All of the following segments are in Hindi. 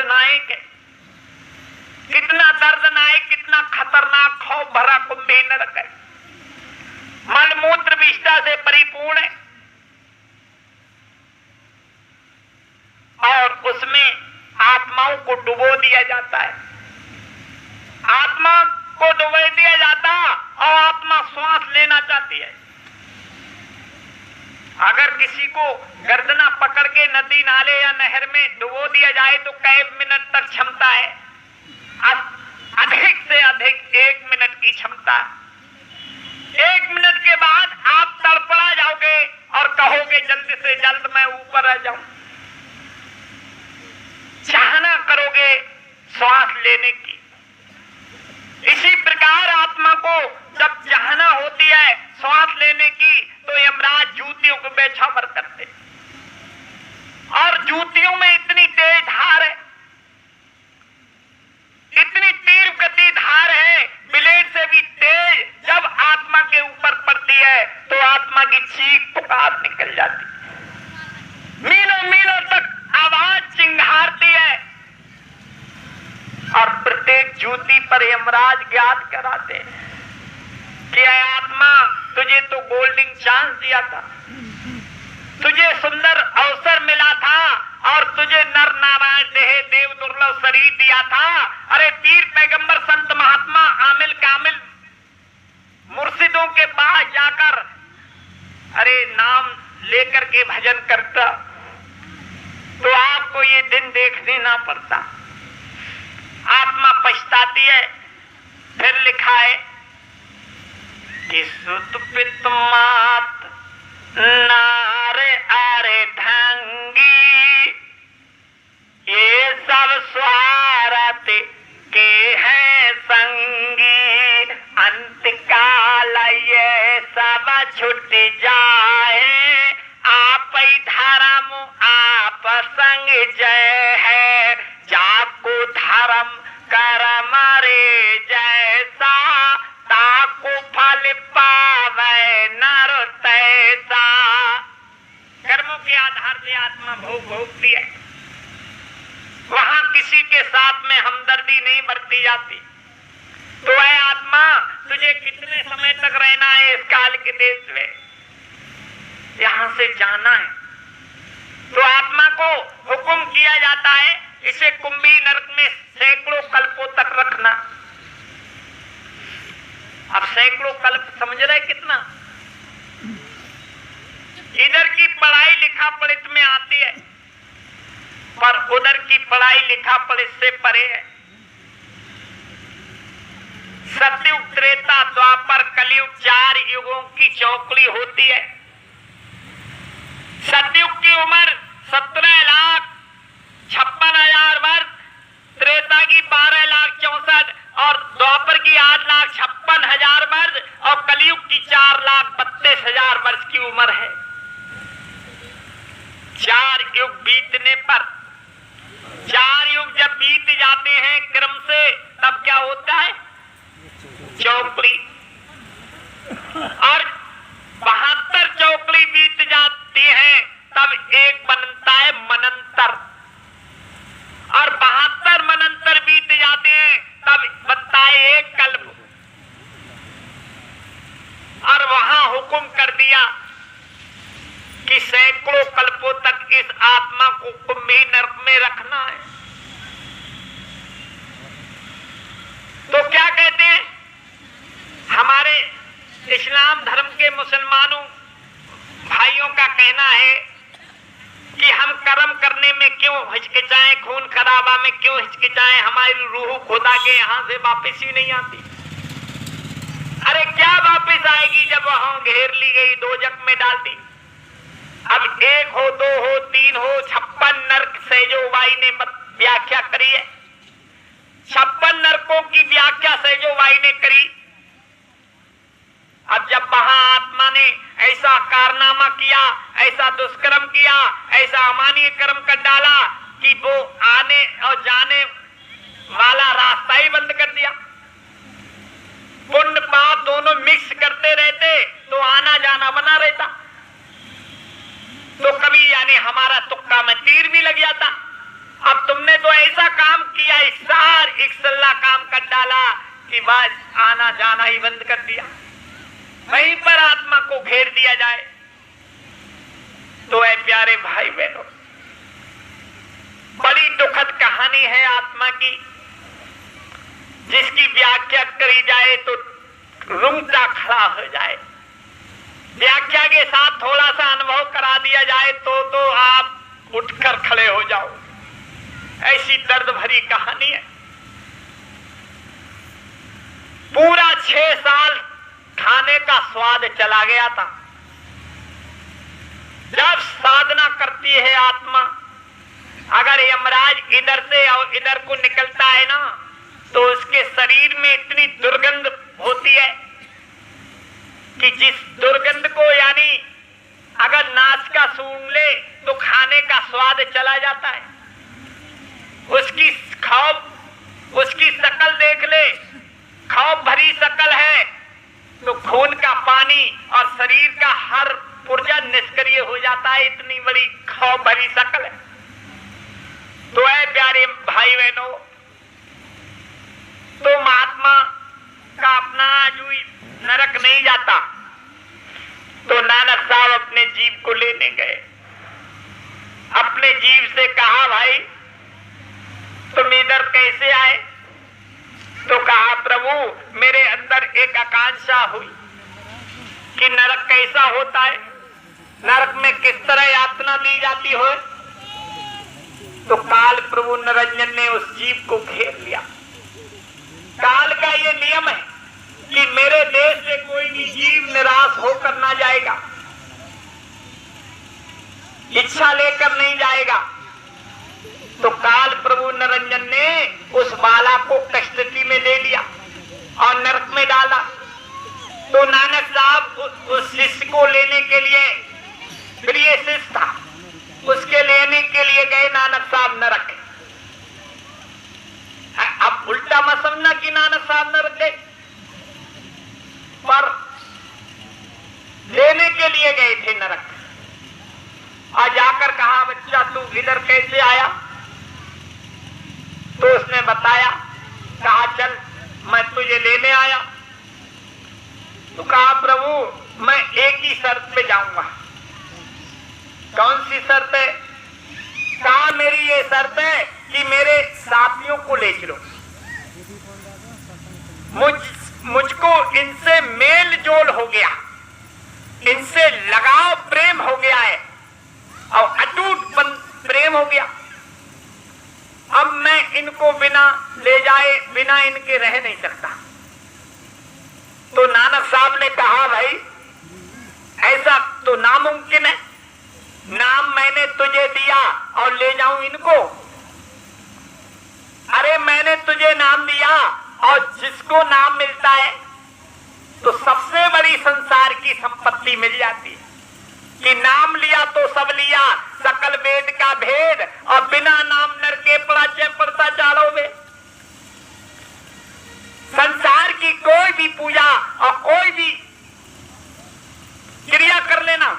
दर्दनाक है, कितना दर्दनाक, कितना खतरनाक खौफ भरा कुंभी नरक है। मलमूत्र विष्ठा से परिपूर्ण है और उसमें आत्माओं को डुबो दिया जाता है। आत्मा को डुबो दिया जाता और आत्मा श्वास लेना चाहती है। अगर किसी को गर्दना पकड़ के नदी नाले या नहर में डुबो दिया जाए तो कई मिनट तक क्षमता है, अधिक से अधिक 1 मिनट की क्षमता। 1 मिनट के बाद आप तड़पड़ा जाओगे और कहोगे जल्द से जल्द मैं ऊपर आ जाऊं। चाहना करोगे श्वास लेने की। इसी प्रकार आत्मा को जब चाहना होती है श्वास लेने की तो यमराज जूतियों को बेछावर करते, और जूतियों में इतनी तेज धार है, इतनी तीव्र गति धार है, ब्लेड से भी तेज। जब आत्मा के ऊपर पड़ती है तो आत्मा की चीख पुकार निकल जाती, मीलों मीलों तक आवाज चिंघारती है और प्रत्येक जूती पर यमराज ज्ञात कराते हैं कि आत्मा तुझे तो गोल्डन चांस दिया था, तुझे सुंदर अवसर मिला था और तुझे नर नारायण देह देव दुर्लभ शरीर दिया था। अरे पीर पैगंबर संत महात्मा आमिल कामिल मुर्शिदों के पास जाकर अरे नाम लेकर के भजन करता तो आपको ये दिन देखने ना पड़ता। आत्मा पछताती है। फिर लिखा है कि सुत पित मात नारे आरे ढंगी, ये सब स्वार्थ के हैं संगी, अंतकाल ये सब छूट जाए, आप धर्म आप संग जय है, जाको धर्म कर्म रे जैसा, ताको फल पावे नर तैसा। कर्मों के आधार से आत्मा भोग भोगती है, वहां किसी के साथ में हमदर्दी नहीं बरती जाती। तो ऐ आत्मा तुझे कितने समय तक रहना है इस काल के देश में, यहां से जाना है। तो आत्मा को हुक्म किया जाता है इसे कुंभी नरक में सैकड़ों कल्पों तक रखना। अब सैकड़ों कल्प समझ रहे कितना? इधर की पढ़ाई लिखा पढ़ित में आती है पर उधर की पढ़ाई लिखा पढ़ित से परे है। सतयुग त्रेता द्वापर कलयुग 4 युगों की चौकड़ी होती है। सतयुग की उम्र 17,56,000 वर्ष, त्रेता की 12,64,000 और द्वापर की 8,56,000 वर्ष और कलयुग की 4,32,000 वर्ष की उम्र है। 4 युग बीतने पर, 4 युग जब बीत जाते हैं क्रम से, तब क्या होता है? चौकड़ी। और 72 चौकड़ी बीत जाती हैं तब एक बनता है मनंतर, और 72 मनंतर बीत जाते हैं तब बनता है एक कल्प। और वहां हुक्म कर दिया कि सैकड़ों कल्पों तक इस आत्मा को कुंभी नरक में रखना है। तो क्या कहते हैं हमारे इस्लाम धर्म के मुसलमानों भाइयों का कहना है कि हम कर्म करने में क्यों हिचकिचाएं, खून खराबा में क्यों हिचकिचाएं, हमारी रूह खुदा के यहाँ से वापस ही नहीं आती। अरे क्या वापस आएगी जब वहां घेर ली गई, दोजख में डाल दी। अब 1 हो, 2 हो, 3 हो, 56 नरक से जो वाई ने व्याख्या करी है, 56 नरकों की व्याख्या से जो वाई ने करी। अब जब वहां आत्मा ने ऐसा कारनामा किया, ऐसा दुष्कर्म किया, ऐसा अमानवीय कर्म कर डाला कि वो आने और जाने वाला रास्ता ही बंद कर दिया। पुण्य पाप दोनों मिक्स करते रहते तो आना जाना बना रहता। तो कभी यानी हमारा तुक्का में तीर भी लग जाता अब तुमने तो ऐसा काम किया, इकसल्ला काम कर डाला कि बस आना जाना ही बंद कर दिया, वहीं पर आत्मा को घेर दिया जाए। तो ऐ प्यारे भाई बहनों, बड़ी दुखद कहानी है आत्मा की, जिसकी व्याख्या करी जाए तो रुंगटा खड़ा हो जाए। व्याख्या के साथ थोड़ा सा अनुभव करा दिया जाए तो आप उठकर खड़े हो जाओ। ऐसी दर्द भरी कहानी है। पूरा 6 साल खाने का स्वाद चला गया था। जब साधना करती है आत्मा, अगर यमराज इधर से और इधर को निकलता है ना, तो उसके शरीर में इतनी दुर्गंध होती है कि जिस दुर्गंध को यानी अगर नाक का सूंघ ले तो खाने का स्वाद चला जाता है। उसकी शकल देख ले, खौफ भरी शकल है, तो खून का पानी और शरीर का हर पुर्जा निष्क्रिय हो जाता है, इतनी बड़ी खौफ भरी शकल है। तो ऐ प्यारे भाई बहनों, तो महात्मा का अपना जो नरक नहीं जाता, तो नानक साहब अपने जीव को लेने गए। अपने जीव से कहा, भाई तुम इधर कैसे आए? तो कहा, प्रभु मेरे अंदर एक आकांक्षा हुई कि नरक कैसा होता है, नरक में किस तरह यातना दी जाती हो। तो काल प्रभु निरंजन ने उस जीव को घेर लिया। काल का ये नियम है कि मेरे देश से कोई भी जीव निराश होकर ना जाएगा, इच्छा लेकर नहीं जाएगा। तो काल प्रभु निरंजन ने उस बाला को कष्टती में ले लिया और नरक में डाला। तो नानक साहब उस शिष्य को लेने के लिए, प्रिय शिष्य था, उसके लेने के लिए गए नानक साहब नरक। अब उल्टा मत समझना कि नानक साहब नरक गए, पर लेने के लिए गए थे नरक। और जाकर कहा, बच्चा तू इधर कैसे आया? तो उसने बताया, कहा चल मैं तुझे लेने आया। तो कहा, प्रभु मैं एक ही शर्त पे जाऊंगा। कौन सी शर्त है? कहा, मेरी ये शर्त है कि मेरे साथियों को ले चलो, मुझको इनसे मेल जोल हो गया, इनसे लगाव प्रेम हो गया है और अटूट प्रेम हो गया। अब मैं इनको बिना ले जाए, बिना इनके रह नहीं सकता। तो नानक साहब ने कहा, भाई ऐसा तो नामुमकिन है, नाम मैंने तुझे दिया और ले जाऊं इनको? अरे मैंने तुझे नाम दिया, और जिसको नाम मिलता है तो सबसे बड़ी संसार की संपत्ति मिल जाती है कि नाम लिया तो सब लिया, सकल वेद का भेद, और बिना नाम नर के पड़ता चालोगे। संसार की कोई भी पूजा और कोई भी क्रिया कर लेना,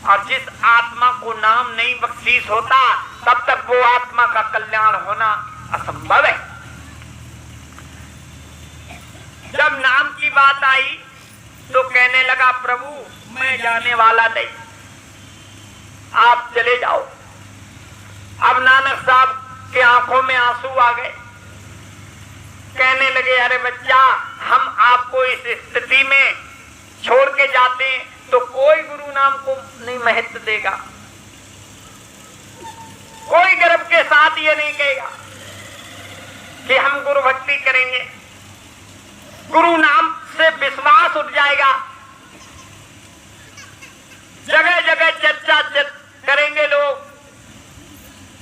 और जिस आत्मा को नाम नहीं बख्शीश होता, तब तक वो आत्मा का कल्याण होना असंभव है। जब नाम की बात आई तो कहने लगा, प्रभु मैं जाने वाला नहीं, आप चले जाओ। अब नानक साहब के आंखों में आंसू आ गए। कहने लगे, अरे बच्चा, हम आपको इस स्थिति में छोड़ के जाते हैं तो कोई गुरु नाम को नहीं महत्व देगा, कोई गर्व के साथ ये नहीं कहेगा कि हम गुरु भक्ति करेंगे। गुरु नाम से विश्वास उठ जाएगा, जगह जगह चर्चा करेंगे लोग,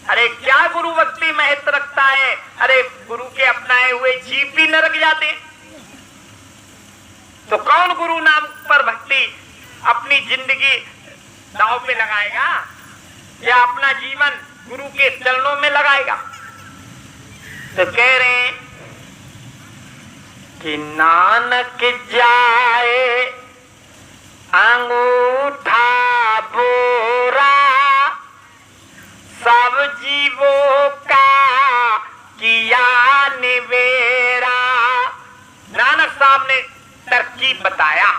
अरे क्या गुरु भक्ति महत्व रखता है? अरे गुरु के अपनाए हुए जीव भी नरक जाते, तो कौन गुरु नाम पर भक्ति अपनी जिंदगी दांव पे लगाएगा या अपना जीवन गुरु के चरणों में लगाएगा? तो कह रहे हैं कि नानक जाए अंगूठा बोरा, सब जीवों तरकीब बताया।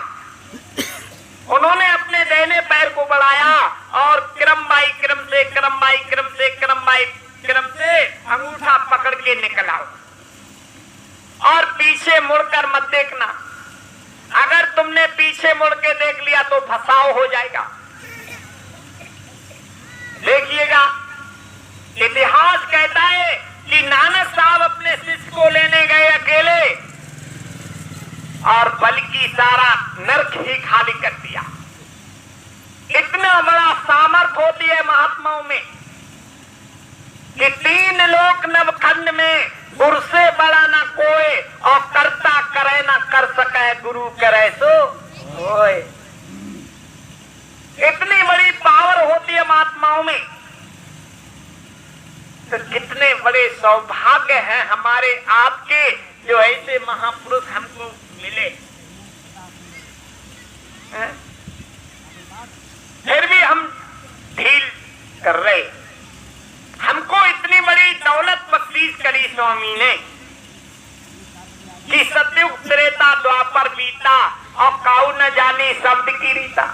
उन्होंने अपने दाहिने पैर को बढ़ाया और क्रम बाई क्रम से क्रम बाई क्रम से क्रम बाई क्रम से अंगूठा पकड़ के निकला और पीछे मुड़कर मत देखना। अगर तुमने पीछे मुड़ के देख लिया तो फसाव हो जाएगा। देखिएगा, इतिहास कहता है कि नानक साहब अपने शिष्य को लेने गए अकेले और बल्कि सारा नरक ही खाली कर दिया। इतना बड़ा सामर्थ्य होती है महात्माओं में कि 3 लोक नवखंड में गुरु से बड़ा ना कोई और करता करे ना कर सके गुरु करे सो होए। इतनी बड़ी पावर होती है महात्माओं में। तो कितने बड़े सौभाग्य हैं हमारे आपके जो ऐसे महापुरुष हमको मिले। फिर भी हम ढील कर रहे। हमको इतनी बड़ी दौलत बख्शीश करी स्वामी ने कि सतयुग त्रेता द्वापर बीता और काऊ न जाने शब्द की रीता।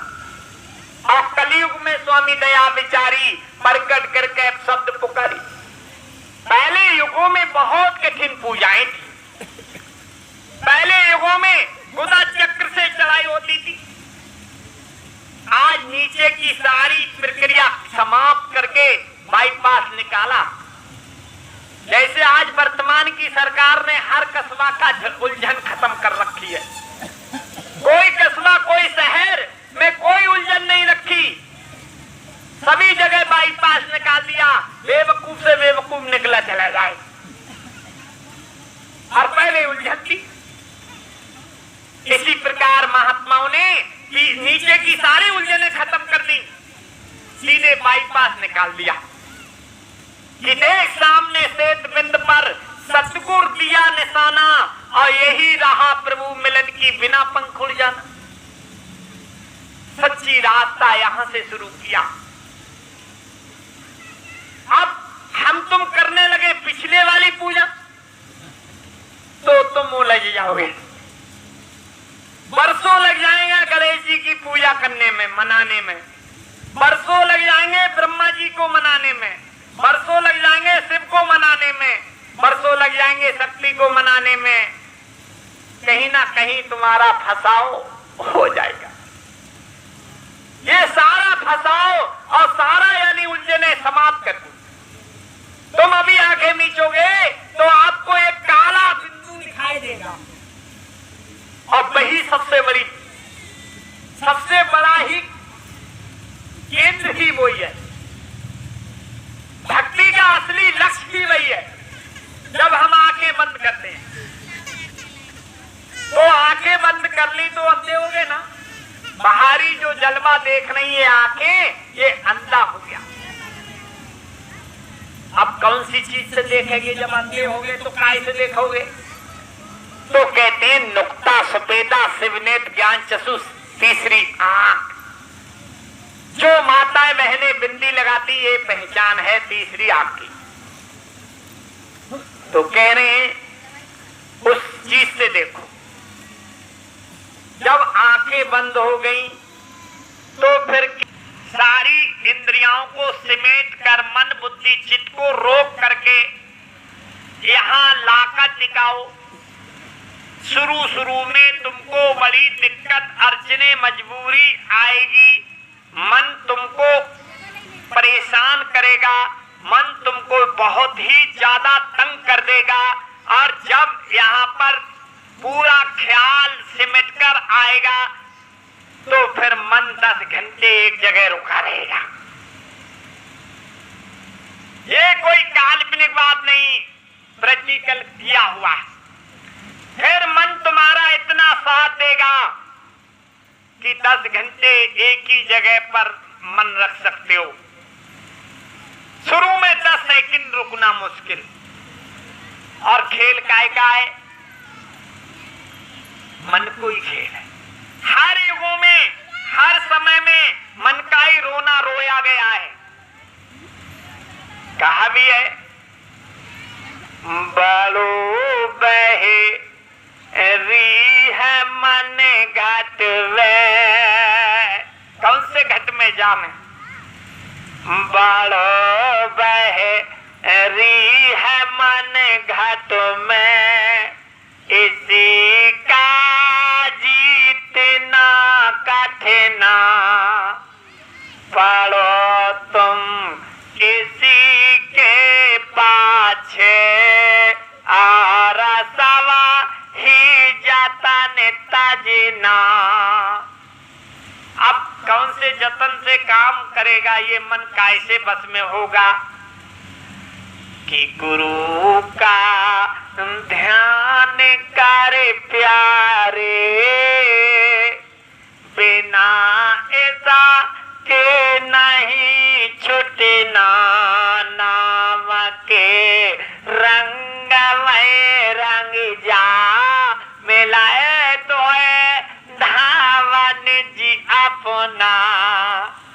और कलयुग में स्वामी दया विचारी प्रकट करके शब्द पुकारी। पहले युगों में बहुत कठिन पूजाएं थी। पहले युगों में गुदा चक्र से चढ़ाई होती थी। आज नीचे की सारी प्रक्रिया समाप्त करके बाईपास निकाला। जैसे आज वर्तमान की सरकार ने हर कस्बा का उलझन खत्म कर रखी है। कोई कस्बा कोई शहर में कोई उलझन नहीं रखी। सभी जगह बाईपास निकाल दिया। बेवकूफ से बेवकूफ निकला चला जाए। और पहले उलझन थी। इसी प्रकार महात्माओं ने नीचे की सारी उलझनें खत्म कर दी, सीधे बाईपास निकाल दिया कि देख सामने श्वेत बिंद पर सतगुरु दिया निशाना और यही रहा प्रभु मिलन की बिना पंख उड़ जाना। सच्ची रास्ता यहां से शुरू किया। अब हम तुम करने लगे पिछले वाली पूजा तो तुम उलझ जाओगे। बरसों लग जाएगा गणेश जी की पूजा करने में, मनाने में। बरसों लग जाएंगे ब्रह्मा जी को मनाने में। बरसों लग जाएंगे शिव को मनाने में। बरसों लग जाएंगे शक्ति को मनाने में। कहीं ना कहीं तुम्हारा फसाव हो जाएगा। ये सारा फसाव और सारा यानी उलझने समाप्त कर दो। तुम अभी आंखें मीचोगे तो आपको एक काला बिंदु दिखाई देगा और वही सबसे बड़ा ही केंद्र ही वही है। भक्ति का असली लक्ष्य भी वही है। जब हम आंखें बंद करते हैं तो आंखें बंद कर ली तो अंधे हो गए ना। बाहरी जो जलवा देख रही है आंखें, ये अंधा हो गया। अब कौन सी चीज से देखेंगे? जब अंधे हो गए तो काय से देखोगे? तो कहते हैं नुक्ता सफेदा शिवनेत ज्ञान चसु तीसरी आंख। जो माताएं बहनें बिंदी लगाती ये पहचान है तीसरी आंख की। तो कह रहे हैं उस चीज से देखो। जब आंखें बंद हो गई तो फिर सारी इंद्रियों को सिमेट कर मन बुद्धि चित्त को रोक करके यहां लाकर टिकाओ। शुरू में तुमको बड़ी दिक्कत अड़चने मजबूरी आएगी। मन तुमको परेशान करेगा। मन तुमको बहुत ही ज्यादा तंग कर देगा। और जब यहाँ पर पूरा ख्याल सिमट कर आएगा तो फिर मन 10 घंटे एक जगह रुका रहेगा। ये कोई काल्पनिक बात नहीं, प्रैक्टिकल किया हुआ है। फिर मन तुम्हारा इतना साथ देगा कि 10 घंटे एक ही जगह पर मन रख सकते हो। शुरू में 10 सेकंड रुकना मुश्किल। और खेल काय का है? मन को ही खेल है। हर युगों में हर समय में मन का ही रोना रोया गया है। कहा भी है बालो बहे री है मन घट वे। कौन से घट में जामे? बड़ो बहरी है मन घट में, इसी का जीतना कठिना। पढ़ो तुम इसी के पाछे, और सवा ही जाता नेता जीना। अब कौन से जतन से काम करेगा? ये मन कैसे बस में होगा? कि गुरु का ध्यान करे प्यारे, बिना ऐसा के नहीं छुटना। नाम के रंग में रंग जा, मिलाए तो है धावन जी अपना।